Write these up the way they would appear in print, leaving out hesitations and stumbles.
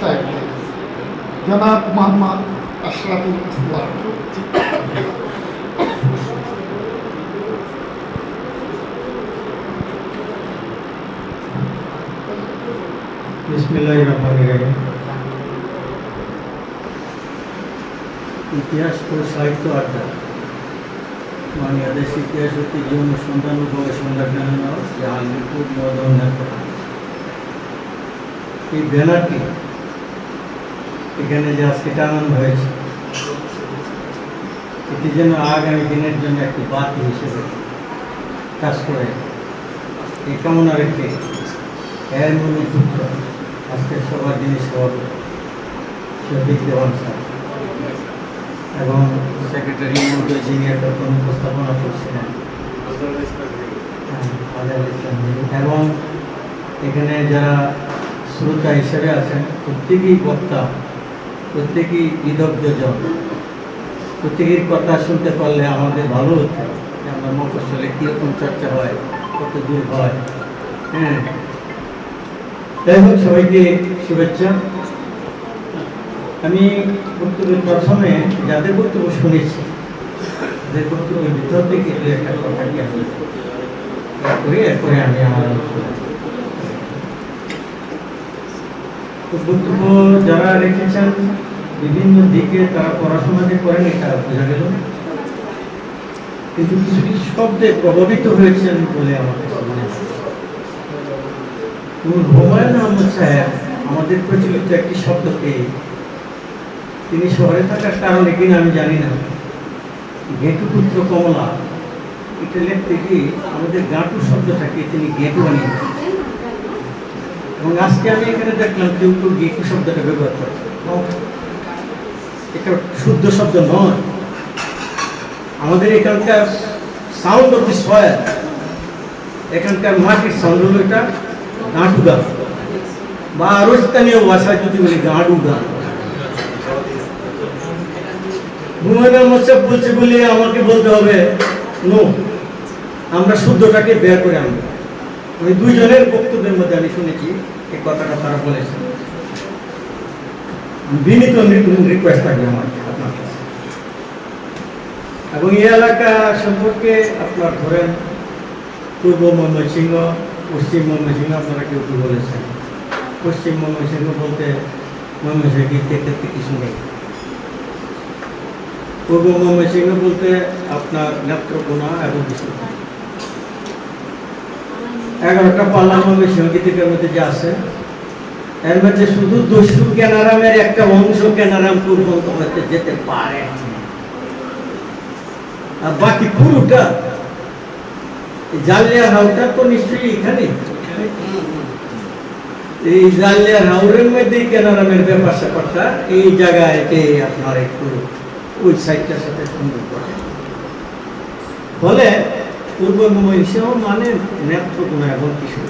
সাহেব জনাব মোহাম্মদ আশরাফুল ইসলাম। বিসমিল্লাহির রহমানির রহিম। ইতিহাস ও সাহিত্য আড্ডা বাংলাদেশ ইতিহাস ঐতিহ্য অনুসন্ধান ও গবেষণা জানানো জাহাঙ্গীরপুর মদন। এই ব্যানারটি এখানে যে আজকে টানানো হয়েছে, এটি যেন আগামী দিনের জন্য একটি বাতি হিসেবে কাজ করে, এই কামনা রেখে এর মূল পুত্র আজকের সবার যিনি সভাপতি শফিক দেওয়ান স্যার এবং সেক্রেটারি মহোদয় যিনি একটা উপস্থাপনা করছিলেন এবং এখানে যারা শ্রোতা হিসেবে আছেন, প্রত্যেকেই বক্তা, প্রত্যেকেই বিদগ্ধজন, প্রত্যেকের কথা শুনতে পারলে আমাদের ভালো হতো যে আমরা মফস্বলে কীরকম চর্চা হয়, কত দূর হয়। হ্যাঁ, যাই হোক, সবাইকে শুভেচ্ছা। আমি বক্তব্যের প্রথমে যাদের বক্তব্য শুনেছি, তাদের বক্তব্যের ভিতর থেকে একটা কথা কি আমি এরপরে আমি আমার বক্তব্য যারা রেখেছেন বিভিন্ন দিকে তারা পড়াশোনা যে করেন এটা বোঝা গেল, কিন্তু কিছু কিছু শব্দে প্রভাবিত হয়েছেন বলে আমার মনে হয়। হুমায়ুন আহমদ সাহেব আমাদের প্রচলিত একটি শব্দকে তিনি শহরে থাকার কারণে কিনা আমি জানি না, গেটু পুত্র কমলা এটা লিখতে গিয়ে আমাদের গাঁটু শব্দটাকে তিনি গেটু বানিয়ে, এবং আজকে আমি এখানে দেখলাম কেউ কেউ গেটু শব্দটা ব্যবহার করছে। এটা শুদ্ধ শব্দ নয়। আমাদের এখানকার সাউন্ড অফ দি সয়েল, এখানকার মাটির সাউন্ড হলো এটা গাঁটু গান, বা আরো স্থানীয় ভাষায় যদি বলি গাঁডু গান। হুমায়ুন আহমদ সাহেব বলছে বলে আমাকে বলতে হবে নো, আমরা শুদ্ধটাকে বের করে আনবো। ওই দুইজনের বক্তব্যের মধ্যে আমি শুনেছি এই কথাটা তারা বলেছেন। বিনীত রিকোয়েস্ট থাকবে আমার আপনার কাছে। এবং এই এলাকা সম্পর্কে আপনার ধরেন পূর্ব ময়মনসিংহ, পশ্চিম ময়মনসিংহ আপনারা কেউ কেউ বলেছেন। পশ্চিম ময়মনসিংহ বলতে ময়মনসিংহ ক্ষেত্রে কিছু নেই। পূর্ব ময়মনসিংহ বলতে আপনার নেত্রকোনা এবং বিষ্ণুপুর, 11টা পাল্লা ময়মনসিংহ গীতিকের মধ্যে যে আছে, এর মধ্যে শুধু দস্যু কেনারামের একটা অংশ কেনারামপুর পর্যন্ত যেতে পারে, আর বাকি পুরোটা জালিয়া হাওড়টা তো নিশ্চয়ই এখানে। এই জালিয়া হাওড়ের মধ্যে কেনারামের ব্যাপার স্যাপারটা এই জায়গায় আপনার একটু ওই সাইডটার সাথে সুন্দর করে বলে পূর্ব ময়মনসিংহ মানে নেত্রকোনা এবং কিছু,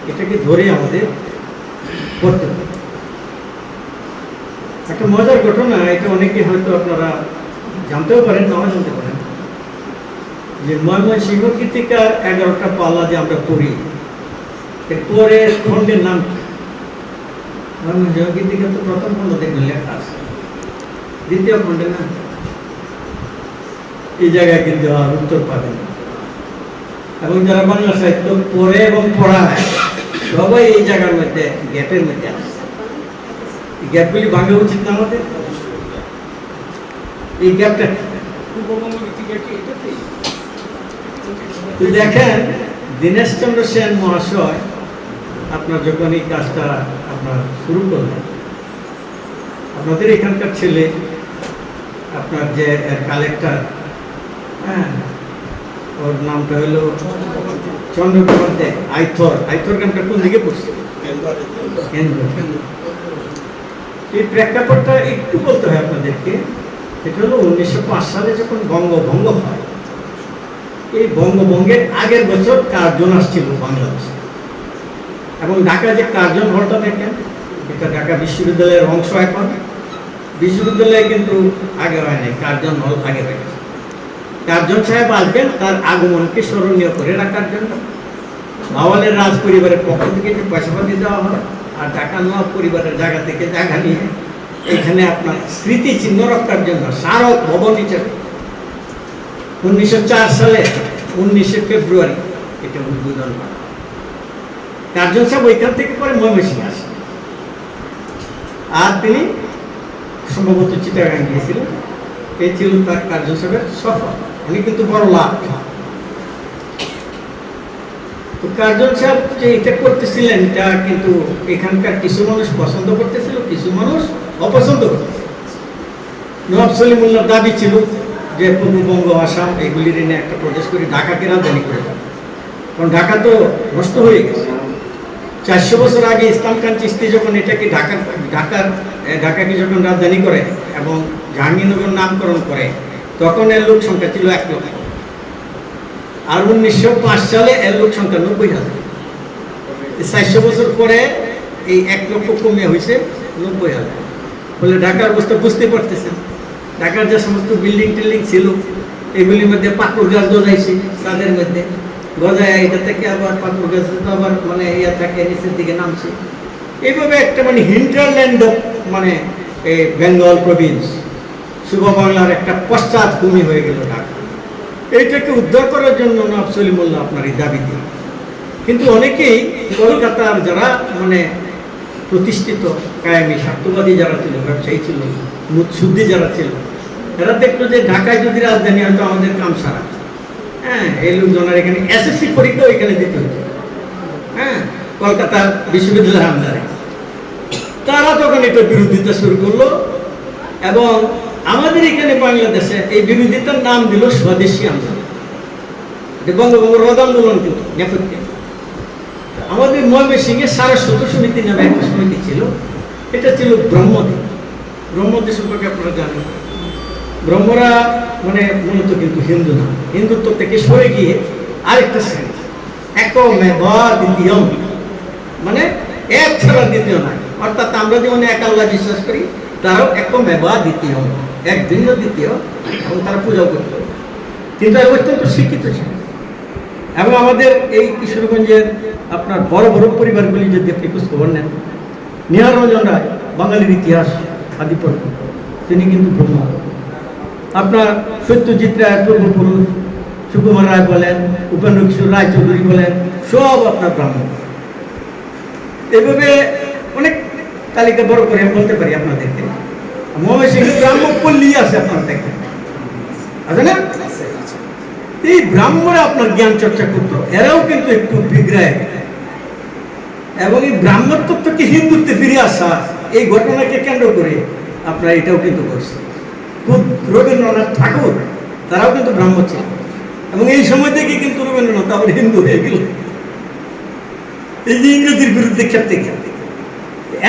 এটাকে ধরে আমাদের করতে হবে। একটা মজার ঘটনা, এটা অনেকে হয়তো আপনারা জানতেও পারেন, নাও জানতে পারেন, যে ময়মনসিংহ গীতিকার 11টা পাল্লা যে আমরা পড়ি, এরপরে খণ্ডের নাম কি? ময়মনসিংহ গীতিকা তো প্রথম খণ্ড দেখবেন লেখা আছে, দ্বিতীয় খণ্ডের নাম এই জায়গায় কিন্তু আর উত্তর পাবেন না। এবং যারা বাংলা সাহিত্য পড়ে এবং পড়ায় সবাই এই জায়গার মধ্যে গ্যাপের মধ্যে আসে। এই গ্যাপগুলি ভাঙা উচিত না আমাদের। এই গ্যাপটা দেখেন, দীনেশ চন্দ্র সেন মহাশয় আপনার যখন এই কাজটা আপনার শুরু করলেন, আপনাদের এখানকার ছেলে আপনার যে কালেক্টর, হ্যাঁ, ওর নামটা হলো চন্দ্রকান্তে আইথর। আইথর গ্রামটা কোন দিকে পড়ছে? এই প্রেক্ষাপটটা একটু বলতে হয় আপনাদেরকে। এটা হলো 1905 সালে যখন বঙ্গভঙ্গ হয়। এই বঙ্গভঙ্গের আগের বছর কার্জন আসছিল বাংলাদেশে, এবং ঢাকা যে কার্জন হলটা দেখেন, এটা ঢাকা বিশ্ববিদ্যালয়ের অংশ। এখন বিশ্ববিদ্যালয়ে কিন্তু আগে হয় নাই, কার্জন হল আগে হয়ে গেছে। কার্জন সাহেব আসবেন তার আগমনকে স্মরণীয় করে রাখার জন্য ভাওয়ালের রাজ পরিবারের পক্ষ থেকে যে পয়সা পাতি দেওয়া হয়, আর ঢাকা নওয়াব পরিবারের জায়গা থেকে জায়গা নিয়ে এখানে আপনার স্মৃতিচিহ্ন রক্ষার জন্য স্মারক ভবন হিসেবে 1904 সালে 19 ফেব্রুয়ারি এটা উদ্বোধন করা। কার্জন সাহেব ওইখান থেকে পরে ময়মনসিংহে আসেন, আর তিনি সম্ভবত চিটাগাং গিয়েছিলেন। এই ছিল তার কার্জন সাহেবের সফর। উনি কিন্তু বড় লাভ। তো কার্জন সাহেব যে এটা করতেছিলেন, এটা কিন্তু এখানকার কিছু মানুষ পছন্দ করতেছিল, কিছু মানুষ অপছন্দ করতেছিল। নবাব সলিমুল্লাহর দাবি ছিল যে পূর্ববঙ্গ, আসাম এগুলির এনে একটা প্রদেশ করে ঢাকাকে রাজধানী করে দেয়, কারণ ঢাকা তো নষ্ট হয়ে গেছে। 400 বছর আগে ইসলাম খান চিশতি যখন এটাকে ঢাকাকে যখন রাজধানী করে এবং জাহাঙ্গীরনগর নামকরণ করে, তখন এর লোক সংখ্যা ছিল 1 লক্ষ। আর 1905 সালে এর লোক সংখ্যা 90,000। 400 বছর পরে এই 1 লক্ষ কমে হয়েছে 90,000। বলে ঢাকার অবস্থা বুঝতে পারতেছেন। ঢাকার যে সমস্ত বিল্ডিং টিল্ডিং ছিল, এগুলির মধ্যে পাথর গাছ গজাইছে, তাদের মধ্যে গজায় এটা থেকে আবার পাথর গাছ আবার মানে ইয়া থাকে, নিচের দিকে নামছে। এইভাবে একটা মানে হিন্টারল্যান্ড মানে এই বেঙ্গল প্রভিন্স, শুভ বাংলার একটা পশ্চাৎভূমি হয়ে গেল ঢাকা। এইটাকে উদ্ধার করার জন্য নবাব সলিমুল্লাহ আপনার এই দাবি দিন। কিন্তু অনেকেই কলকাতার যারা মানে প্রতিষ্ঠিত কায়েমি স্বার্থবাদী যারা ছিল, ব্যবসায়ী ছিল, মুৎসুদ্দি যারা ছিল, এরা দেখলো যে ঢাকায় যদি রাজধানী হয়তো আমাদের কাম সারা। হ্যাঁ, এই লোকজনের এখানে এসএসসি পরীক্ষা এখানে দিতে হতো। হ্যাঁ, কলকাতার বিশ্ববিদ্যালয়ের আন্ডারে। তারা তখন এটা বিরোধিতা শুরু করলো এবং আমাদের এখানে বাংলাদেশে এই বিরোধিতার নাম দিল স্বদেশী আন্দোলন। বঙ্গবঙ্গ রদ আন্দোলন কিন্তু নেপথ্যে। আমাদের ময়মনসিংহে সারস্বত সমিতি নামে একটা সমিতি ছিল, এটা ছিল ব্রহ্মদ্বীপ। ব্রহ্মদ্বীপ সম্পর্কে আপনারা জানেন, ব্রহ্মরা মানে মূলত কিন্তু হিন্দু না, হিন্দুত্ব থেকে সরে গিয়ে আরেকটা শ্রেণী, একমেবাদ্বিতীয়ম, মানে এক ছাড়া দ্বিতীয় নাই। অর্থাৎ আমরা যেমন এক আল্লাহ বিশ্বাস করি, তারাও একমেবাদ্বিতীয়ম, এক ভিন্ন দ্বিতীয়, এবং তারা পূজা করত। কিন্তু অত্যন্ত শিক্ষিত ছিল। এবং আমাদের এই কিশোরগঞ্জের আপনার বড় বড় পরিবারগুলি যদি আপনি খোঁজ খবর নেন, নিহার রঞ্জন রায় বাঙালির ইতিহাস আদিপর্ব, তিনি কিন্তু ব্রহ্ম। আপনার সত্যজিৎ রায় পূর্বপুরুষ, সুকুমার রায় বলেন, উপেন্দ্র কিশোর রায় চৌধুরী বলেন, সব আপনার ব্রাহ্মণ। এভাবে অনেক তালিকা বড় করে আমি বলতে পারি আপনাদেরকে। ময়মনসিংহে ব্রাহ্ম পল্লী আছে, আপনারা দেখবেন, আছে না? এই ব্রাহ্মণরা আপনার জ্ঞান চর্চা করতো, এরাও কিন্তু একটু বিগ্রায়। এবং এই ব্রাহ্মত্ব থেকে হিন্দুত্বে ফিরে আসা এই ঘটনাকে কেন্দ্র করে আপনার এটাও কিন্তু করছে। খুব রবীন্দ্রনাথ ঠাকুর তারাও কিন্তু ব্রাহ্ম ছিল, এবং এই সময় থেকে কিন্তু রবীন্দ্রনাথ আবার হিন্দু হয়ে গেল এই যে ইংরেজির বিরুদ্ধে ক্ষেত্রে গেল।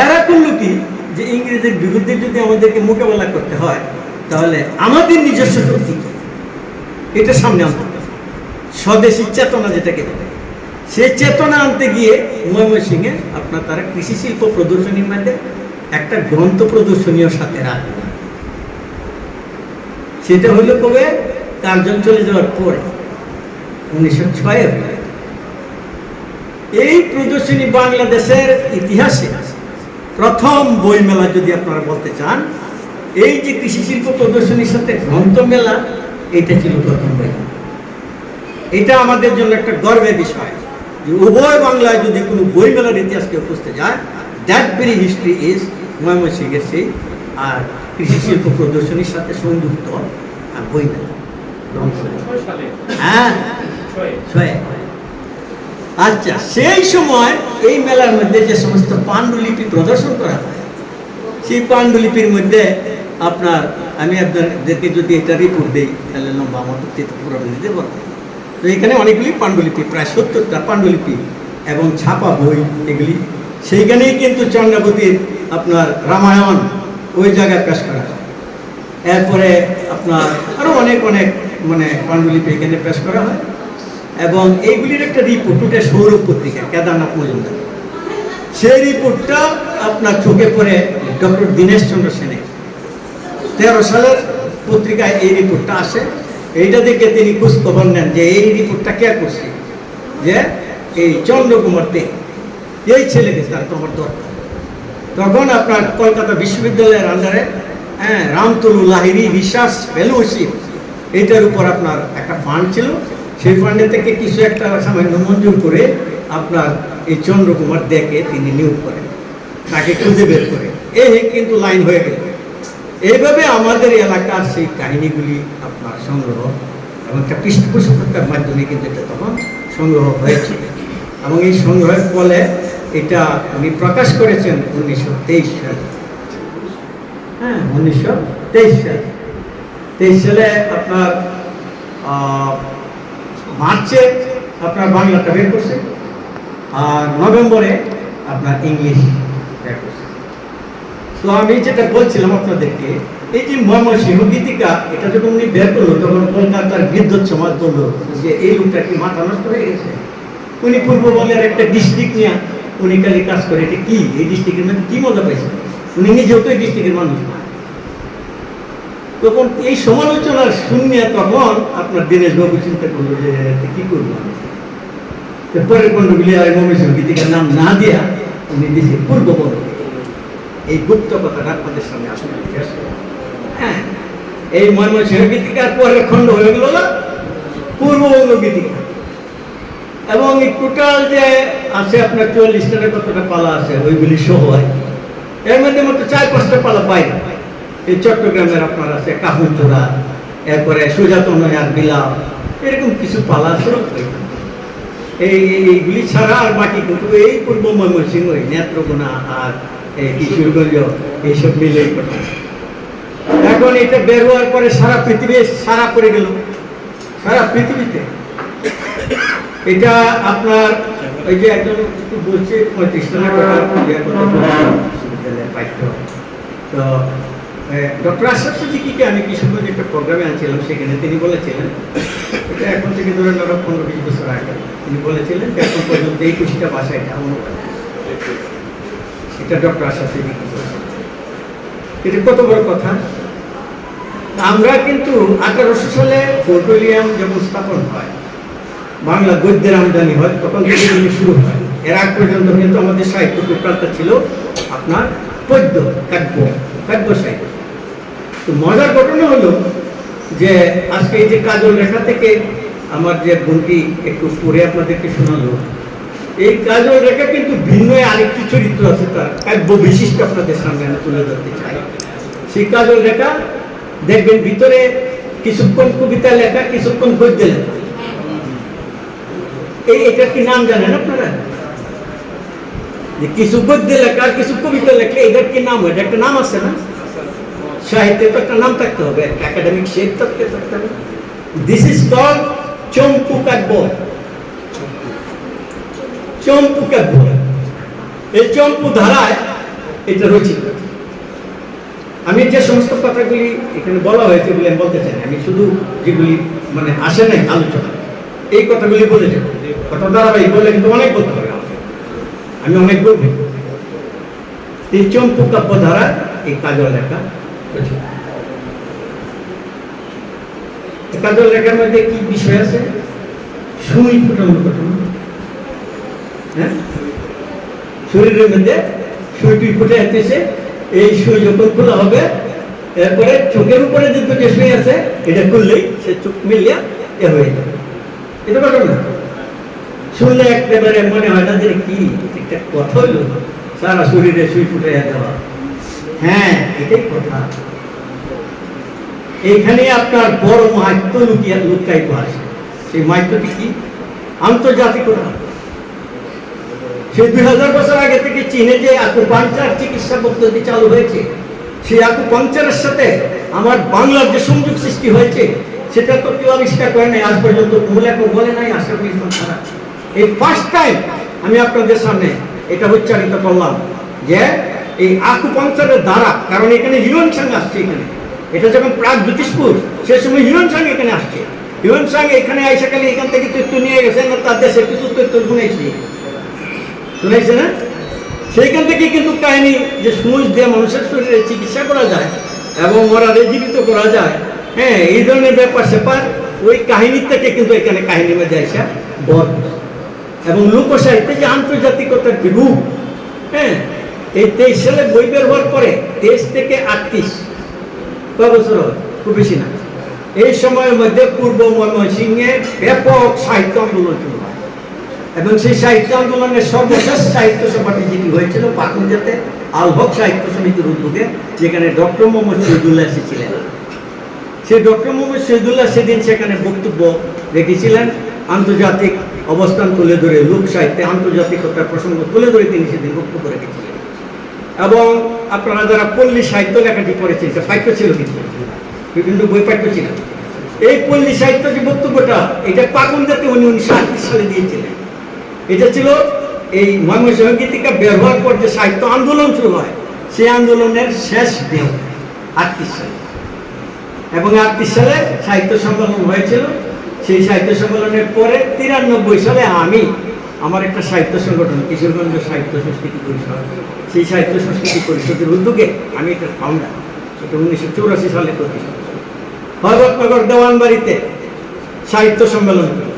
এরা করলো কি, যে ইংরেজের বিরুদ্ধে যদি আমাদেরকে মোকাবেলা করতে হয়, তাহলে আমাদের নিজস্ব শক্তি এটা সামনে আনতে হবে, স্বদেশী চেতনা যেটাকে বলে। সেই চেতনা আনতে গিয়ে ময়মনসিংহে আপনার তারা কৃষি শিল্প প্রদর্শনীর মধ্যে একটা গ্রন্থ প্রদর্শনীর সাথে রাখবে। সেটা হইল কবে, কার্জন চলে যাওয়ার পরে 1906। এই প্রদর্শনী বাংলাদেশের ইতিহাসে প্রথম বই মেলা যদি আপনারা বলতে চান, এই যে কৃষি শিল্প প্রদর্শনীর সাথে গ্রন্থ মেলা, এটা ছিল প্রথম বই। এটা আমাদের জন্য একটা গর্বের বিষয় যে উভয় বাংলায় যদি কোনো বই মেলার ইতিহাসকে খুঁজতে যায়, দ্যাট ভেরি হিস্ট্রি ইজ ময়মনসিংহের সেই আর কৃষি শিল্প প্রদর্শনীর সাথে সংযুক্ত বই মেলা। হ্যাঁ, আচ্ছা, সেই সময় এই মেলার মধ্যে যে সমস্ত পাণ্ডুলিপি প্রদর্শন করা হয়, সেই পাণ্ডুলিপির মধ্যে আপনার আমি আপনাদেরকে যদি একটা রিপোর্ট দিই, তাহলে লম্বা আমার পুরো দিতে পারবো। তো এখানে অনেকগুলি পাণ্ডুলিপি, প্রায় 70টা পাণ্ডুলিপি এবং ছাপা বই, এগুলি সেইখানেই কিন্তু চন্দ্রাবতীর আপনার রামায়ণ ওই জায়গায় পেশ করা হয়। এরপরে আপনার আরও অনেক অনেক মানে পাণ্ডুলিপি এখানে পেশ করা হয়। এবং এইগুলির একটা রিপোর্ট ওটা সৌরভ পত্রিকা, কেদারনাথ মজুমদার, সেই রিপোর্টটা আপনার চোখে পড়ে ডক্টর দীনেশ চন্দ্র সেনের 13 সালের পত্রিকায় এই রিপোর্টটা আসে। এইটা দেখে তিনি খোঁজ খবর নেন যে এই রিপোর্টটা কে করছে, যে এই চন্দ্রকুমার দে, এই ছেলেকে তার তোমার দরকার। তখন আপনার কলকাতা বিশ্ববিদ্যালয়ের আন্ডারে রামতনু লাহিড়ী রিসার্চ ফেলোশিপ এইটার উপর আপনার একটা ফান্ড ছিল। সেই ফান্ডে থেকে কিছু একটা সামান্য মঞ্জুর করে আপনার এই চন্দ্রকুমার দেকে তিনি নিয়োগ করেন, তাকে খুঁজে বের করে। এই কিন্তু লাইন হয়ে গেল। এইভাবে আমাদের এলাকার সেই কাহিনীগুলি আপনার সংগ্রহ এবং একটা পৃষ্ঠপোষকতার মাধ্যমে কিন্তু এটা তখন সংগ্রহ হয়েছে। এবং এই সংগ্রহের ফলে এটা উনি প্রকাশ করেছেন 1923 সালে। 1923 সালে। 23 সালে আপনার মার্চে আপনার বাংলাটা বের করছে, আর নভেম্বরে আপনার ইংলিশ বের করছে। তো আমি যেটা বলছিলাম আপনাদেরকে, এই যে ময়মনসিংহ গীতিকা এটা যখন উনি বের করলো, তখন কলকাতার বিদ্যুৎ সমাজ বললো যে এই লোকটা কি মাথা নষ্ট হয়ে গেছে। উনি পূর্ববঙ্গের একটা ডিস্ট্রিক্ট নিয়ে উনি খালি কাজ করে, এটা কি এই ডিস্ট্রিক্টের মধ্যে কি মজা পাইছে। উনি নিজেও তো এই ডিস্ট্রিক্টের মানুষ না। তখন এই সমালোচনার শুনিয়া তখন আপনার দীনেশ বাবু চিন্তা করলো যে কি করবো। পরের খণ্ডগুলি আর ময়মনসিংহ গীতিকার নাম না দিয়া উনি দিয়েছে পূর্ববঙ্গ। এই গুপ্ত কথাটা আপনাদের সামনে আসলে এই ময়মনসিংহ গীতিকার পরের খণ্ড হয়ে গেল না পূর্ববঙ্গ গীতিকা। এবং এই টোটাল যে আছে আপনার 44টার কতটা পালা আছে ওইগুলি সহ হয়। এর মধ্যে মাত্র 4-5টা পালা বাইরে। এই চট্টগ্রামের আপনার আছে কাহুনচোরা, এরপরে সুজাতনয়ার বিলাপ, এরকম কিছু পালা আছে। এইগুলি ছাড়া আর বাকি কিন্তু এই পূর্ব ময়মনসিংহ, নেত্রকোনা আর কিশোরগঞ্জ এইসব মিলেই কথা। এখন এটা বের হওয়ার পরে সারা পৃথিবী সারা পড়ে গেল, সারা পৃথিবীতে। এটা আপনার ওই যে একজন একটু বলছে 35 টাকা বিশ্ববিদ্যালয়ের পাঠ্য। তো ডক্টর আশরাফ সিদ্দিকীকে আমি কিশোরগঞ্জ একটা প্রোগ্রামে আনছিলাম, সেখানে তিনি বলেছিলেন, এটা এখন থেকে ধরে 15-20 বছর আগে, তিনি বলেছিলেন যে এখন পর্যন্ত 21টা ভাষা এটা অনুবাদ। এটা ডক্টর আশরাফ সিদ্দিকী বলেছেন। এটা কত বড় কথা। আমরা কিন্তু 1800 সালে ফোর্ট উইলিয়াম যখন স্থাপন হয়, বাংলা গদ্যের আমদানি হয়, তখন থেকে শুরু হয়। এর আগ পর্যন্ত কিন্তু আমাদের সাহিত্য টোটালটা ছিল আপনার পদ্য, কাব্য সাহিত্য। তো মজার ঘটনা হলো যে আজকে এই যে কাজল রেখা থেকে আমার যে বোনটি একটু পড়ে আপনাদেরকে শোনালো, এই কাজল রেখা কিন্তু ভিন্ন আরেকটি চরিত্র আছে, তার কাব্য বিশিষ্ট আপনাদের সামনে আমি তুলে ধরতে চাই। সেই কাজল রেখা দেখবেন ভিতরে কিছুক্ষণ কবিতা লেখা, কিছুক্ষণ গদ্য লেখা। এটা কি নাম জানেন আপনারা? যে কিছু গদ্য লেখা আর কিছু কবিতা লেখা, এটার কি নাম? এটা একটা নাম আছে না? সাহিত্যে তো একটা নাম থাকতে হবে, একাডেমিক শেড থাকতে হবে। দিস ইজ কল্ড চম্পু কাব্য। চম্পু কাব্য, এই চম্পু ধারায় এটা রচিত। আমি যে সমস্ত কথাগুলি এখানে বলা হয়েছে বলে আমি বলতে চাই না, আমি শুধু যেগুলি মানে আসে নাই আলোচনা, এই কথাগুলি বলে যাব। কথা ধারাবাহিক বলে কিন্তু অনেক বলতে হবে, আমি অনেক বলবো। এই চম্পু কাব্য ধারা এই কাজল লেখা রচিত। কাজল লেখার মধ্যে কি বিষয় আছে? সুই ফুটানো ঘটনা। হ্যাঁ, শরীরের মধ্যে সুইটি ফুটে আসতেছে। এই সুই যখন খোলা হবে, এরপরে চোখের উপরে যে দুটো সুই আছে, এটা খুললেই সে চোখ মিলিয়া এ হয়ে যাবে। এটা ঘটনা শুনলে একেবারে মনে হয় না যে কি একটা কথা হইলো, সারা শরীরে সুই ফুটে দেওয়া। হ্যাঁ, এটাই কথা। এইখানে আপনার বড় মাহাত্ম্য লুকায়িত আছে। সেই মাহাত্ম্যটি কি? আন্তর্জাতিকতা। সেই 2000 বছর আগে থেকে চীনে যে আকুপাঞ্চার চিকিৎসা পদ্ধতি চালু হয়েছে, সেই আকুপাঞ্চারের সাথে আমার বাংলার যে সংযোগ সৃষ্টি হয়েছে, সেটা তো কেউ আবিষ্কার করে নাই আজ পর্যন্ত। কেউ বলে নাই আশরাফুল ইসলাম ছাড়া। এই ফার্স্ট টাইম আমি আপনাদের সামনে এটা উচ্চারিত করলাম যে এই আকুপাঞ্চারের দ্বারা, কারণ এখানে হিউয়েন সাং আসছে। এখানে এটা যখন প্রাক জ্যোতিষপুর, সে সময় হিউয়েন সাং এখানে আসছে। হিউয়েন সাং এখানে আইসা খালি এখান থেকে তথ্য নিয়ে গেছেন, তার দেশের কিছু তথ্য শুনেছে না? সেইখান থেকে কিন্তু কাহিনী যে সুচ দিয়ে মানুষের শরীরে চিকিৎসা করা যায় এবং ওরারে জীবিত করা যায়, হ্যাঁ, এই ধরনের ব্যাপার স্যাপার ওই কাহিনীর থেকে কিন্তু এখানে কাহিনীর মধ্যে আসা বধ। এবং লোকসাহিত্যে যে আন্তর্জাতিকতার রূপ, হ্যাঁ, এই 23 সালে বই বের হওয়ার পরে 23 থেকে 38 কয় বছর হয়? খুব বেশি না। এই সময়ের মধ্যে পূর্ব ময়মনসিংহে ব্যাপক সাহিত্য আন্দোলন শুরু হয় এবং সেই সাহিত্য আন্দোলনের সর্বশেষ সাহিত্য সভাটি যেটি হয়েছিল পাকুড়িয়াতে আল হক সাহিত্য সমিতির উদ্যোগে, যেখানে ডক্টর মোহাম্মদ শহীদুল্লাহ এসেছিলেন। সেই ডক্টর মোহাম্মদ শহীদুল্লাহ সেদিন সেখানে বক্তব্য রেখেছিলেন, আন্তর্জাতিক অবস্থান তুলে ধরে, লোক সাহিত্যে আন্তর্জাতিকতার প্রসঙ্গ তুলে ধরে তিনি সেদিন বক্তব্য রেখেছিলেন। এবং আপনারা যারা পল্লী সাহিত্য লেখাটি করেছেন, এটা পাঠ্য ছিল, কিন্তু বিভিন্ন বই পাঠ্য ছিল। এই পল্লী সাহিত্য যে বক্তব্যটা, এটা পাকুড়িয়াতে উনি 1938 সালে দিয়েছিলেন। এটা ছিল এই ময়মনসিংহ গীতিকা বের হওয়ার পর যে সাহিত্য আন্দোলন শুরু হয়, সেই আন্দোলনের শেষ দেহ 38 সালে। এবং 38 সালে সাহিত্য সম্মেলন হয়েছিল। সেই সাহিত্য সম্মেলনের পরে 93 সালে আমি আমার একটা সাহিত্য সংগঠন কিশোরগঞ্জ সাহিত্য সংস্কৃতি পরিষদ, সেই সাহিত্য সংস্কৃতি পরিষদের উদ্যোগে আমি এটা ফাউন্ডার। এটা 1984 সালে প্রতিষ্ঠা। হরবতনগর দেওয়ানবাড়িতে সাহিত্য সম্মেলন হল।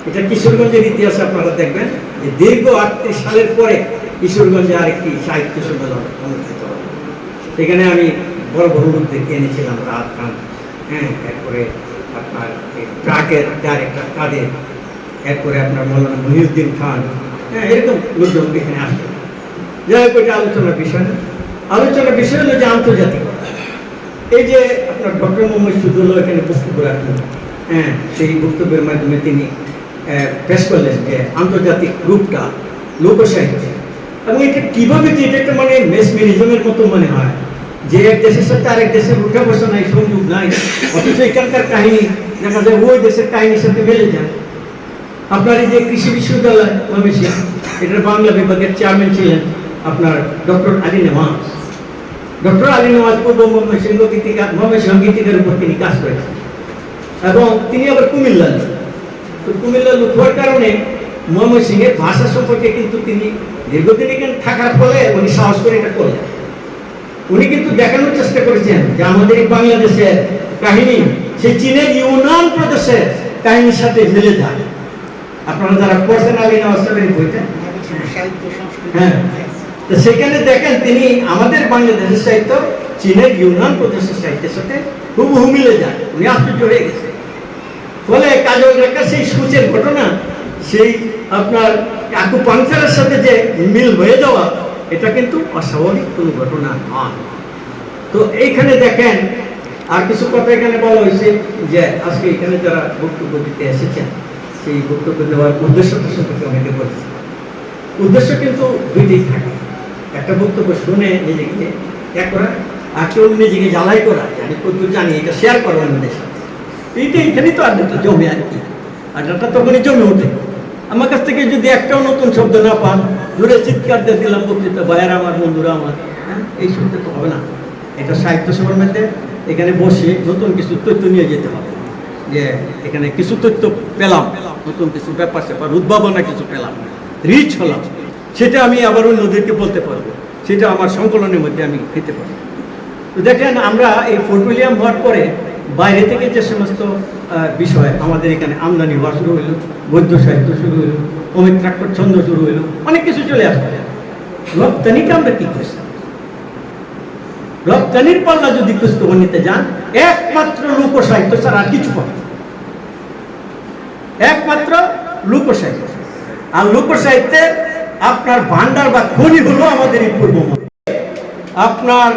এটা কিশোরগঞ্জের ইতিহাসে আপনারা দেখবেন যে দীর্ঘ 38 সালের পরে কিশোরগঞ্জে আরেকটি সাহিত্য সম্মেলন অনুষ্ঠিত হয়। সেখানে আমি বড় বড় উদ্যোগ এনেছিলাম, রাত খান, এরপরে আপনার ট্রাকের ডাইরেক্টর কাদের, এরপরে আপনার মৌলানা মহিউদ্দিন খান, এরকম লোকজন এখানে আসতো। যাই হোক, এটা আলোচনার বিষয় না। আলোচনার বিষয় হলো যে আন্তর্জাতিক। এই যে আপনার ডক্টর মোহাম্মদ শহীদুল্লাহ এখানে বক্তব্য রাখলেন, সেই বক্তব্যের মাধ্যমে তিনি পেশ করলেন যে আন্তর্জাতিক রূপটা লোকসাহিত্য, এবং এটা কীভাবে, যে এটা একটা মানে মেসমেরিজমের মতো মনে হয় যে এক দেশের সাথে আরেক দেশের উঠা বসা নাই, সংযোগ নাই, অথচ এখানকার কাহিনী দেখা যায় ওই দেশের কাহিনীর সাথে মিলে যায়। আপনার এই যে কৃষি বিশ্ববিদ্যালয় ময়মনসিংহ, এটার বাংলা বিভাগের চেয়ারম্যান ছিলেন আপনার ডক্টর আলী নেওয়াজ। ডক্টর আলী নেওয়াজ পূর্ব ময়মনসিংহ গীতিকার উপর তিনি কাজ করেছেন, এবং তিনি আবার কুমিল্লার লোক। তো কুমিল্লার লোক হওয়ার কারণে ময়মনসিংহের ভাষা সম্পর্কে কিন্তু তিনি দীর্ঘদিন এখানে থাকার ফলে উনি সাহস করে এটা করলেন। উনি কিন্তু দেখানোর চেষ্টা করেছেন যে আমাদের এই বাংলাদেশের কাহিনী সেই চীনের ইউনান প্রদেশের কাহিনীর সাথে মিলে যায়। আপনারা যারা পড়ছেন আলী নেওয়াজ সাহেবের বইটা, তো সেখানে দেখেন তিনি আমাদের বাংলাদেশের সাহিত্য চীনের ইউনান প্রদেশের সাহিত্যের সাথে হুবহু মিলে যায়। উনি আশ্চর্য হয়ে গেছে। ফলে কাজল রেখার সেই সূচের ঘটনা, সেই আপনার আকুপাংচারের সাথে যে মিল হয়ে যাওয়া, এটা কিন্তু অস্বাভাবিক কোনো ঘটনা নয়। তো এইখানে দেখেন আর কিছু কথা এখানে বলা হয়েছে যে আজকে এখানে যারা বক্তব্য দিতে এসেছেন, সেই বক্তব্য দেওয়ার উদ্দেশ্যটা সম্পর্কে অনেকে বলেছে। উদ্দেশ্য কিন্তু দুইটাই থাকে, একটা বক্তব্য শুনে নিজেকে এক করা, আর কেউ নিজেকে জ্বালাই করা, আমি কতটুকু জানি এটা শেয়ার করবো আমাদের সাথে। এইটা এখানেই তো আড্ডাটা জমে আর কি, আড্ডাটা তখনই জমে ওঠে। আমার কাছ থেকে যদি একটাও নতুন শব্দ না পান, দূরে চিৎকার দিয়ে দিলাম বক্তৃতা, ভাইয়ারা আমার, বন্ধুরা আমার, এই শুনতে তো হবে না। এটা সাহিত্য সভার মধ্যে এখানে বসে নতুন কিছু তথ্য নিয়ে যেতে হবে, যে এখানে কিছু তথ্য পেলাম, নতুন কিছু ব্যাপার স্যাপার উদ্ভাবনা কিছু পেলাম, রিচ হলাম, সেটা আমি আবার অন্যদেরকে বলতে পারবো, সেটা আমার সংকলনের মধ্যে আমি পেতে পারবো। তো দেখেন, আমরা এই ফোর্টফোলিয়াম হওয়ার পরে বাইরে থেকে যে সমস্ত বিষয় আমাদের এখানে আমদানি হওয়া শুরু হইল, গদ্য সাহিত্য শুরু হইল, অমিত্রাক্ষর ছন্দ শুরু হইল, অনেক কিছু চলে আসবে। রপ্তানিকে আমরা কি করছি? রপ্তানির পাল্লা যদি খোঁজখবর নিতে যান, একমাত্র লোকসাহিত্য ছাড়া আর কিছু পাবেন, একমাত্র লোকসাহিত্য। আর লোকসাহিত্যে আপনার ভান্ডার বা খনি হলো আমাদের এই পূর্ব, আপনার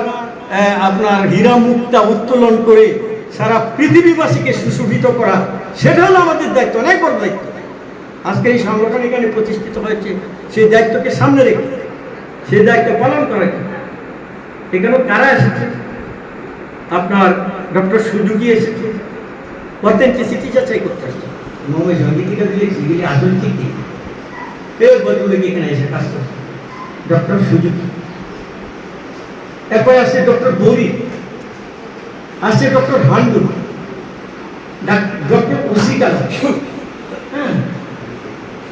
আপনার হীরা মুক্তা উত্তোলন করে সারা পৃথিবীবাসীকে সুশোভিত করা, সেটা হলো আমাদের দায়িত্ব, অনেক বড় দায়িত্ব। আজকে এই সংগঠন এখানে প্রতিষ্ঠিত হয়েছে সেই দায়িত্বকে সামনে রেখে, সেই দায়িত্ব পালন করার জন্য। এখানে কারা এসেছে? আপনার ডক্টর সুযোগী এসেছে, অথেন্টিসিটি যাচাই করতে আসছে। মোহাম্মদ সঙ্গীতিকা দিলে সেগুলি আসল কি কি এর বদলে এখানে এসে কাজ করছে ডক্টর সুযোগী। এরপরে আসছে ডক্টর গৌরী, আসছে ডক্টর হান্ডু, ডক্টর উশিকা,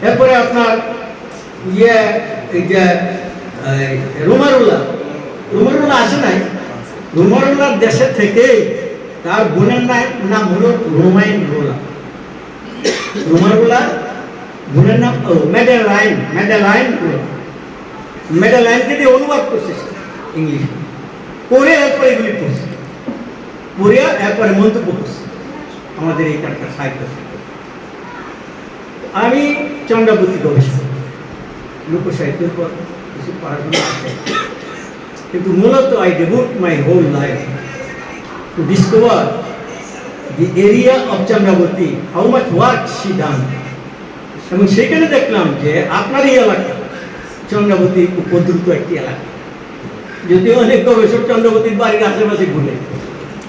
এরপরে আপনার রুমারুল্লাহ। রুমারুল্লাহ আসে নাই, রুমারুল্লাহ দেশে থেকে তার বোনের নাম হলো রোমাইন রোলা। রুমারুল্লাহ বোনের নাম মেডেলাইন রোলা। মেডালাইনকে দিয়ে অনুবাদ করছে ইংলিশ করে, এরপরে এগুলি পড়ছে, পড়ে এরপরে মন্তব্য করছে আমাদের এইখানকার সাহিত্য। আমি চন্দ্রাবতী গবেষক, লোকসাহিত্যের পর কিছু পড়াশোনা আছে, কিন্তু মূলত I devote my whole life to discover the area of Chandrabati, how much work she done. এবং সেখানে দেখলাম যে আপনার এই এলাকা চন্দ্রাবতী উপদ্রুত একটি এলাকা, যদিও অনেক গবেষক চন্দ্রাবতীর বাড়ির আশেপাশে ঘুরে।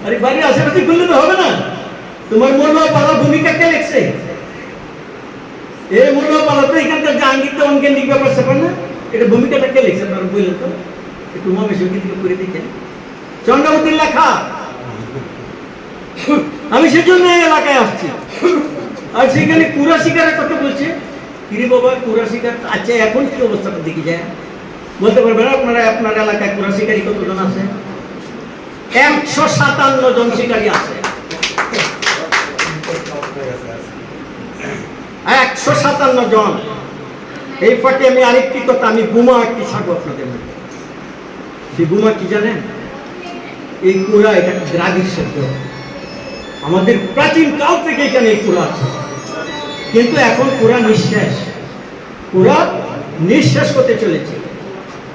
আরে বাড়ির আশেপাশে ঘুরলে তো হবে না, তোমার মনোপালা ভূমিকা কে লিখছে? এই মনোপালা তো এখানকার জাহাঙ্গীর তো অনকেন্দ্রিক ব্যাপার স্যাপার না, এটা ভূমিকাটা কে লিখছে আপনারা বললেন তো, একটু মনোযোগী থেকে করে দিচ্ছেন। চন্দ্রাবতীর লেখা, আমি সেজন্য এই এলাকায় আসছি। আর সেখানে কুড়া শিকারের কথা বলছে, কিরে বাবা কুড়া শিকার, আচ্ছা এখন কি অবস্থাটা দেখি যায় বলতে পারবেন আপনারা? আপনার এলাকায় কুড়া শিকারী কতজন আছে? 157 জন শিকারী আছে। 157 জন। এই ফাঁকে আমি আরেকটি কথা, আমি বোমা একটি ছাড়বো আপনাদের মধ্যে। সেই বোমা কি জানেন? এই কুড়া, এটা দ্রাবিড় শব্দ, আমাদের প্রাচীন কাল থেকে এখানে এই কুড়া আছে, কিন্তু এখন কুড়া নিঃশেষ, কুড়া নিঃশেষ হতে চলেছে।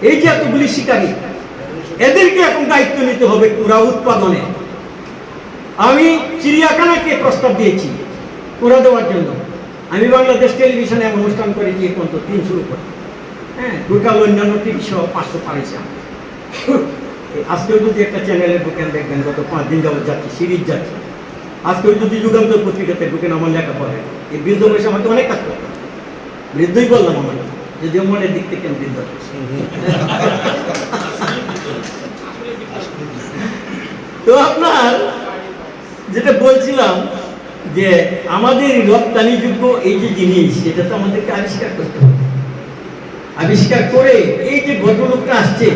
এই যে এতগুলি শিকারী, এদেরকে এখন দায়িত্ব নিতে হবে কুড়া উৎপাদনে। আমি চিড়িয়াখানাকে প্রস্তাব দিয়েছি কুড়া দেওয়ার জন্য। আমি বাংলাদেশ টেলিভিশনে এমন অনুষ্ঠান করেছি এখন তো 300 উপরে, হ্যাঁ, টোটাল অন্যান্য টিভি সহ 500 পারেছি। আজকেও যদি একটা চ্যানেলে ঢুকেন দেখবেন, গত 5 দিন যাবত যাচ্ছে, সিরিজ যাচ্ছে। আজকেও যদি যুগান্তর পত্রিকাতে ঢুকেন, আমার লেখা পড়ে। এই বৃদ্ধ বয়সে আমাকে অনেক কাজ করতে, বৃদ্ধই বললাম আমার, যদিও মনের দিক থেকে বৃদ্ধ। তো আপনার যেটা বলছিলাম যে আমাদের রপ্তানিযোগ্য এই যে জিনিস, এটা তো আমাদেরকে আবিষ্কার করতে হবে। আবিষ্কার করে এই যে ভদ্রলোকটা আসছে,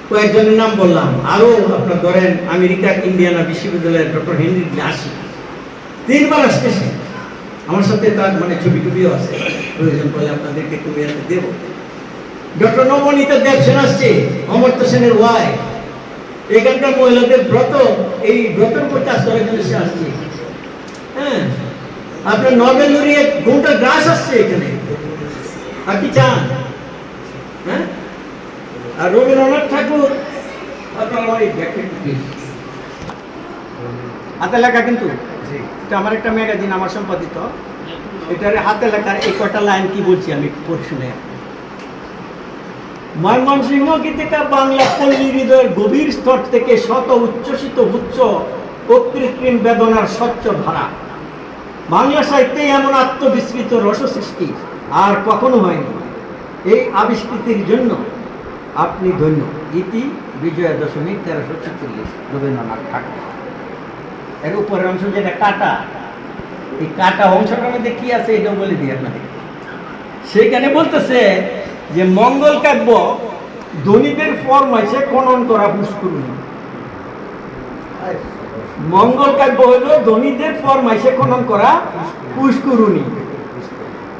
কয়েকজনের নাম বললাম, আরো আপনার ধরেন আমেরিকার ইন্ডিয়ানা বিশ্ববিদ্যালয়ের ডক্টর হেনরি গ্লাসি 3 বার আসতেছে। আমার সাথে তার মানে ছবি টবিও আছে, প্রয়োজন পড়লে আপনাদেরকে একটু দেব। ডক্টর নবনীতা দেব সেন আসছে, অমর্ত্য সেনের ওয়াই। এখানকার মহিলাদের ব্রত, এই ব্রতের উপর কাজ করার জন্য সে আসছে। হ্যাঁ, আপনার নোবেল লরিয়েট গুন্টার গ্রাস আসছে এখানে, আর কি চান? হ্যাঁ, আর রবীন্দ্রনাথ ঠাকুর, আপনার আমার এই হাতে লেখা, কিন্তু এটা আমার একটা ম্যাগাজিন, আমার সম্পাদিত, এটার হাতে লেখার এই কটা লাইন কি বলছি আমি পড়ে শুনে। ময়মনসিংহ গীতিকা বাংলা পল্লী হৃদয়ের গভীর স্তর থেকে শত উচ্ছ্বসিত উচ্চ ও কৃত্রিম বেদনার স্বচ্ছ ধারা। বাংলা সাহিত্যে এমন আত্মবিস্মৃত রস সৃষ্টি আর কখনো হয়নি। এই আবিষ্কৃতির জন্য আপনি ধন্য। ইতি বিজয়া দশমী 1346, রবীন্দ্রনাথ ঠাকুর। এর উপরের অংশ যেটা কাটা, এই কাটা অংশটার মধ্যে কি আছে এটাও বলে দিই আপনাদের। সেখানে বলতেছে যে মঙ্গল কাব্য ধনীদের ফরমাইশে খনন করা পুষ্করণী। মঙ্গল কাব্য হইল ধনীদের ফরমাইশে খনন করা পুষ্করণী।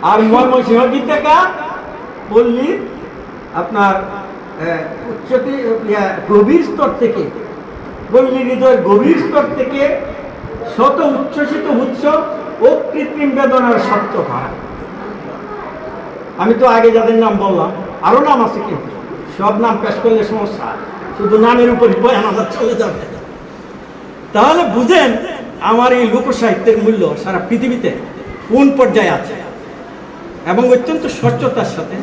আর ময়মনসিংহ গীতিকা পল্লী আপনার গভীর স্তর থেকে, পল্লী হৃদয়ের গভীর স্তর থেকে শত উচ্ছ্বসিত উৎস ও কৃত্রিম বেদনার সত্য ধারা। আমি তো আগে যাদের নাম বললাম, আরো নাম আছে, কিন্তু সব নাম পেশ করলে সমস্যা, শুধু নামের উপর বয়ান আমার চলে যাবে। তাহলে বুঝেন আমার এই লোকসাহিত্যের মূল্য সারা পৃথিবীতে কোন পর্যায়ে আছে। এবং অত্যন্ত স্বচ্ছতার সাথে,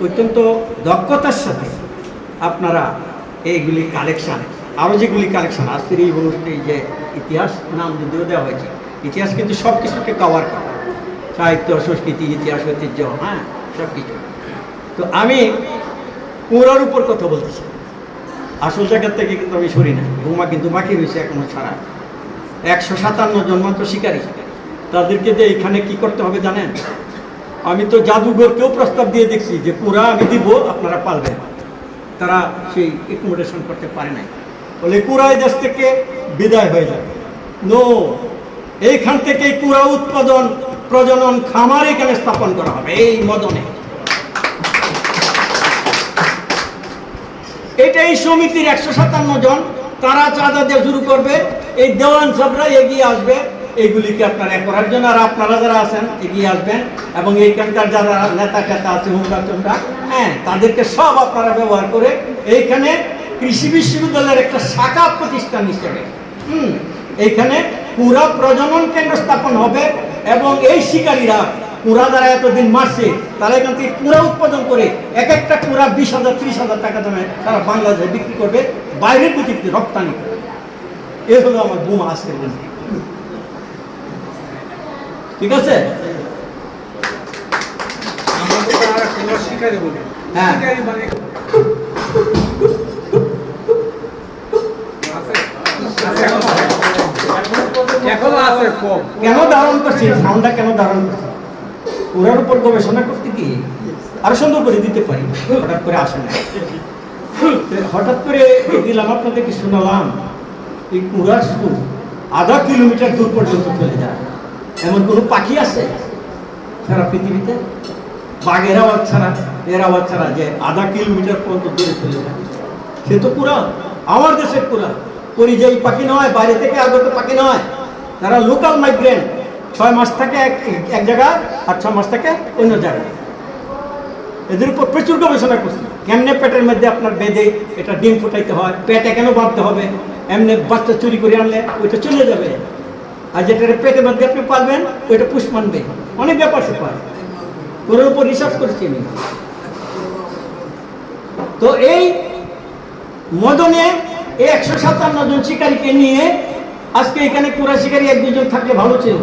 অত্যন্ত দক্ষতার সাথে আপনারা এইগুলি কালেকশান, আরও যেগুলি কালেকশান আজকের এই অনুষ্ঠানে, যে ইতিহাস নাম যদিও দেওয়া হয়েছে, ইতিহাস কিন্তু সব কিছুকে কভার করে, সাহিত্য, সংস্কৃতি, ইতিহাস, ঐতিহ্য, হ্যাঁ, সব কিছু। তো আমি কুড়ার উপর কথা বলতেছি, আসল জায়গার থেকে কিন্তু আমি সরি না। বোমা কিন্তু বাকি রয়েছে এখনো ছাড়া। 157 জন মাত্র শিকারী, তাদেরকে যে এখানে কি করতে হবে জানেন? আমি তো জাদুঘরকেও প্রস্তাব দিয়ে দেখছি যে কুড়া আমি দিব, আপনারা পালবেন। তারা সেই অ্যাকোমোডেশন করতে পারে নাই, বলে কুড়াই দেশ থেকে বিদায় হয়ে যাবে। নো, এইখান থেকে কুড়া উৎপাদন, প্রজনন খামার এখানে স্থাপন করা হবে এই মদনে। এটা এই সমিতির 157 জন, তারা চাঁদা দিয়ে শুরু করবে, এই দেওয়ান সাহেবরা এগিয়ে আসবে এইগুলিকে আপনারা করার জন্য। আর আপনারা যারা আছেন এগিয়ে আসবেন এবং এইখানকার যারা নেতা কেতা আছে হুমরা, হ্যাঁ, তাদেরকে সব আপনারা ব্যবহার করে এইখানে কৃষি বিশ্ববিদ্যালয়ের একটা শাখা প্রতিষ্ঠান হিসেবে এইখানে পুরা প্রজনন কেন্দ্র স্থাপন হবে এবং এই শিকারীরা পুরা যারা এতদিন মারছে তারা এখান থেকে পুরা উৎপাদন করে এক একটা পুরা 20,000 30,000 টাকা দামে তারা বাংলাদেশে বিক্রি করবে, বাইরের প্রযুক্তি রপ্তানি করবে। এ হলো আমার বোমা আজকের দিন। ঠিক আছে, হ্যাঁ, কেন ধারণ করছি, সাউন্ডটা কেন ধারণ করছি, ওরার উপর গবেষণা করতে গিয়ে আরো সুন্দর করে দিতে পারি, হঠাৎ করে আসে না। হঠাৎ করে দিলাম, আপনাদেরকে শোনালাম এই কুড়ার সুর 1/2 কিলোমিটার দূর পর্যন্ত চলে যায়। এমন কোনো পাখি আছে সারা পৃথিবীতে? বাঘের আওয়াজ ছাড়া, এর আওয়াজ ছাড়া যে 1/2 কিলোমিটার পর্যন্ত দূরে চলে যায়, সে তো কুড়া। আমার দেশের কুড়া পরিযায়ী পাখি নয়, বাইরে থেকে আগত পাখি নয়, তারা লোকাল মাইগ্রেন্ট। 6 মাস থাকে এক জায়গায় আর 6 মাস থাকে অন্য জায়গায়। এদের উপর প্রচুর গবেষণা করছি, কেমনে পেটের মধ্যে আপনার বেঁধে এটা ডিম ফুটাইতে হয়, পেটে কেন বাঁধতে হবে, এমনি বাচ্চা চুরি করে আনলে ওইটা চলে যাবে, আর যেটা পেটের মধ্যে আপনি পারবেন ওইটা পুষ মানবে। অনেক ব্যাপার সেপার ওর উপর রিসার্চ করেছি আমি। তো এই মদনে এই 157 জন শিকারীকে নিয়ে আজকে এখানে পুরা শিকারী 1-2 জন থাকলে ভালো ছিল।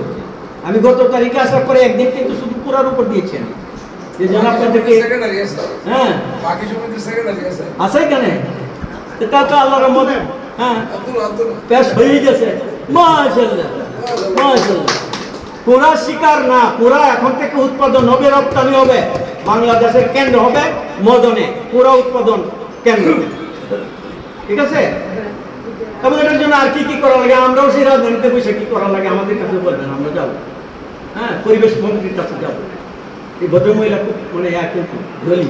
আমি গত তারিখে আসার পরে একদিন কিন্তু শুধু পুরার উপর দিয়েছেন, এই জন্য আপনাদেরকে, হ্যাঁ আছে এখানে, তা তো আল্লাহর রহমত, হ্যাঁ পেশ হয়ে গেছে, মাশাআল্লাহ মাশাআল্লাহ। পুরা শিকার না, পুরা এখন থেকে উৎপাদন হবে, রপ্তানি হবে, বাংলাদেশের কেন্দ্র হবে মদনে, পুরা উৎপাদন কেন্দ্র। ঠিক আছে, এবং এটার জন্য আর কি কি করা লাগে, আমরাও সেই রাজধানীতে বসে কি করা লাগে আমাদের কাছে বলবেন, আমরা যাবো, হ্যাঁ, পরিবেশ মন্ত্রীর কাছে যাবো। এই ভদ্রমহিলা খুব মানে কিন্তু ধনী,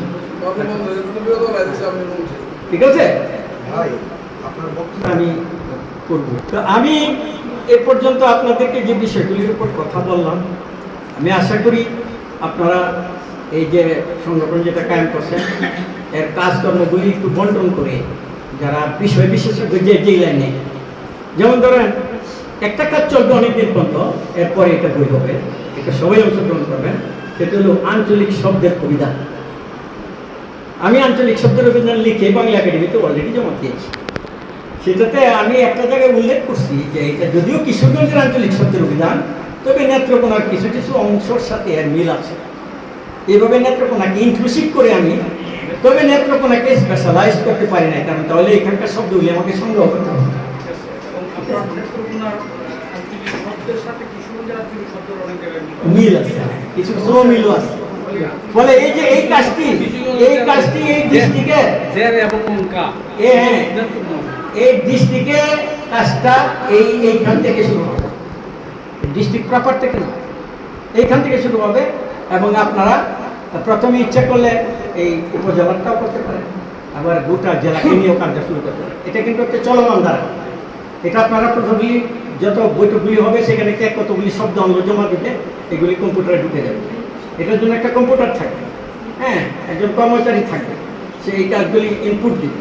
ঠিক আছে, আমি করবো। তো আমি এ পর্যন্ত আপনাদেরকে যে বিষয়গুলির উপর কথা বললাম, আমি আশা করি আপনারা এই যে সংগঠন যেটা কায়েম করছেন এর কাজকর্মগুলি একটু বন্টন করে যারা বিষয় বিশেষজ্ঞ যে লাইনে, যেমন ধরেন একটা কাজ চলবে অনেকদিন পর্যন্ত, এরপরে এটা বই হবে, এটা সবাই অংশগ্রহণ করবেন, সেটা হলো আঞ্চলিক শব্দের অভিধান। আমি আঞ্চলিক শব্দের অভিধান লিখে বাংলা একাডেমিতে অলরেডি জমা দিয়েছি। সেটাতে আমি একটা জায়গায় উল্লেখ করছি যে এটা যদিও কিশোরগঞ্জের আঞ্চলিক শব্দের অভিধান, তবে নেত্রকোনার কিছু কিছু অংশের সাথে এর মিল আছে। এইভাবে নেত্রকোনাকে ইনক্লুসিভ করে আমি, তবে নেত্রকোনাকে স্পেশালাইজ করতে পারি না, কারণ তাহলে এখানকার শব্দগুলি আমাকে সংগ্রহ করতে হবে। মিল আছে, কিছু কিছু মিলও আছে। বলে এই যে এই কাজটি এই ডিস্ট্রিক্টে এই ডিস্ট্রিক্টে কাজটা এইখান থেকে শুরু হবে, ডিস্ট্রিক্ট প্রপার থেকে না, এইখান থেকে শুরু হবে। এবং আপনারা প্রথমে ইচ্ছা করলে এই উপজেলাটাও করতে পারেন, আবার গোটা জেলাকে নিয়েও কাজটা শুরু করতে পারেন। এটা কিন্তু একটা চলমান ধারা। এটা আপনারা প্রথমে যত বৈঠকগুলি হবে সেখানে কতগুলি শব্দ অঙ্গ জমা দিতে এগুলি কম্পিউটারে ঢুকে যাবে। এটার জন্য একটা কম্পিউটার থাকবে, হ্যাঁ, একজন কর্মচারী থাকবে, সে এই কাজগুলি ইনপুট দিবে,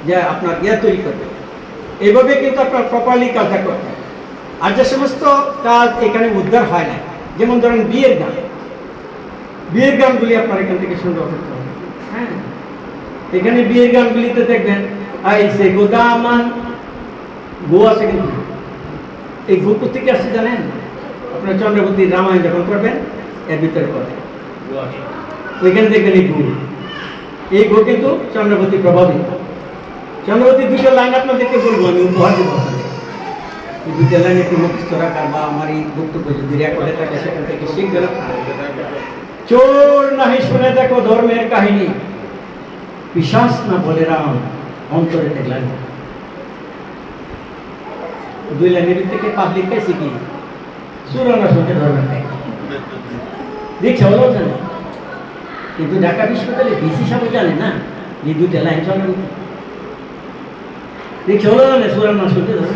যা আপনার তৈরি করবে। এইভাবে কিন্তু আপনার প্রপারলি কাজটা করতে হবে। আর যে সমস্ত কাজ এখানে উদ্ধার হয় না, যেমন ধরেন বিয়ের গানগুলি আপনার এখান থেকে সংগ্রহ করতে হবে। হ্যাঁ, এখানে বিয়ের গানগুলিতে দেখবেন আইসে গো দামান, গো আছে কিন্তু এই গো থেকে আসছে জানেন? আপনার চন্দ্রবতী রামায়ণ যখন করবেন এর ভিতরে পড়ে ওইখানে দেখবেন এই গো কিন্তু চন্দ্রবতী প্রভাবিত। চন্দ্রবতী 2টা লাইন আপনাদেরকে বলবো, আমি উপহার দেবো। এই 2টা লাইন একটু মুখস্থ রাখার বা আমার এই বক্তব্য যদি রেকর্ডে থাকে সেখান থেকে শিখবেন। চোর নাহি শুনে দেখো ধর্মের কাহিনী, পিশাচ না বলে রাম অন্তরে দেখলেন। 2 লাইনের থেকে পাবলিক কাছে কি চোর না শুনে ধর্মের কাহিনী দেখছে হলো জানে, কিন্তু ঢাকা বিশ্ববিদ্যালয়ে ডিসি সাহেব জানে না এই 2টা লাইন চন্দ্রবতী। দেখে হলো না সুরান না শুনতে ধরে।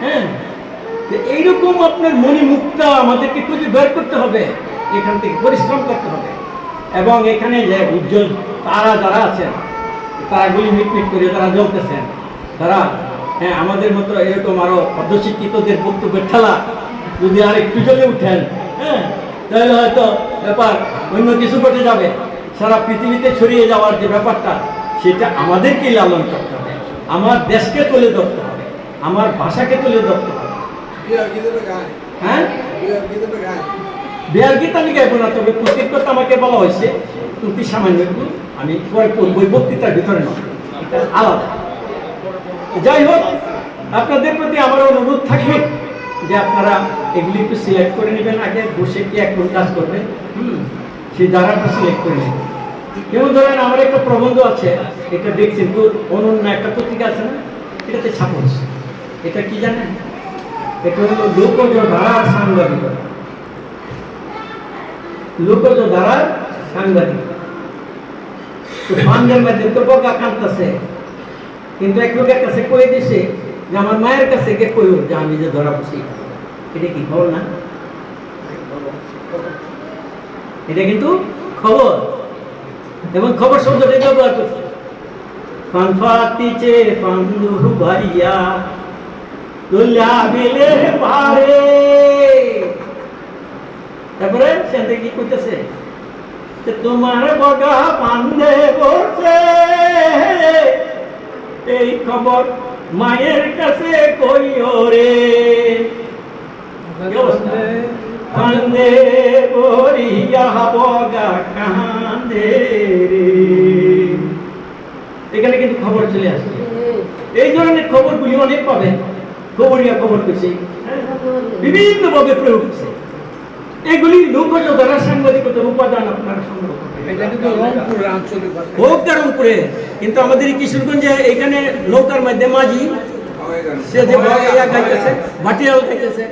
হ্যাঁ, তো এইরকম আপনার মণিমুক্তা আমাদেরকে খুঁজে বের করতে হবে, এখান থেকে পরিশ্রম করতে হবে। এবং এখানে যে উজ্জ্বল তারা যারা আছেন, তারাগুলি মিটমিট করে তারা জ্বলতেছেন, তারা হ্যাঁ আমাদের মতো এরকম আরো অর্ধশিক্ষিতদের বক্তব্যের খেলা যদি আর একটু জ্বলে উঠেন, হ্যাঁ, তাহলে হয়তো ব্যাপার অন্য কিছু ঘটে যাবে। সারা পৃথিবীতে ছড়িয়ে যাওয়ার যে ব্যাপারটা, সেটা আমাদেরকেই লালন করতে হবে, আমার দেশকে তুলে ধরতে হবে, আমার ভাষাকে তুলে ধরতে হবে। হ্যাঁ, বিয়ার গীত আমি গাইব না, তবে প্রত্যেক কথা আমাকে বলা হয়েছে তুমি সামান্য একটু আমি পরে বই বক্তৃতার ভিতরে নয়, এটা আলাদা। যাই হোক, আপনাদের প্রতি আমার অনুরোধ থাকবে যে আপনারা এগুলি একটু সিলেক্ট করে নেবেন, আগে বসে কি এক কোন কাজ করবেন, সেই ধারাটা সিলেক্ট করে নেবেন। যেমন ধরেন আমার একটা প্রবন্ধ আছে, এটা দেখছেন তো, অনন্য একটা পত্রিকা আছে না, এটাতে ছাপা হচ্ছে। এটা কি জানেন? এটা হলো লোকজ ধারার সাংবাদিকতা। লোকজ ধারার সাংবাদিকতা। তো বাংলার মধ্যে তো বকা কাঁদতেছে, কিন্তু এক লোকের কাছে কয়ে দিছে যে আমার মায়ের কাছে গিয়ে কইও যে আমি যে ধরা পড়ছি। এটা কি খবর না? এটা কিন্তু খবর, এবং খবর শব্দটা ব্যবহার করছে। ফানফাতিচে ফান্দু ভাইয়া দুল্লা বিলে পারে। তারপরে সেখান কি কইতেছে, তোমার বগা পান্দে করছে, এই খবর মায়ের কাছে কইও রে। কান্দে করিয়া বগা কান্দে রে। এখানে কিন্তু খবর চলে আসছে। এই ধরনের খবরগুলি অনেক পাবেন, খবরিয়া খবর করছে, বিভিন্ন ভাবে প্রয়োগ হচ্ছে। এগুলি লোকজ ধারা সাংবাদিকতার উপাদান আপনারা সংগ্রহ হোক রংপুরে, কিন্তু আমাদের কিশোরগঞ্জে এখানে নৌকার মধ্যে মাঝি সে যে গাইতেছে, ভাটিয়াল গাইতেছে।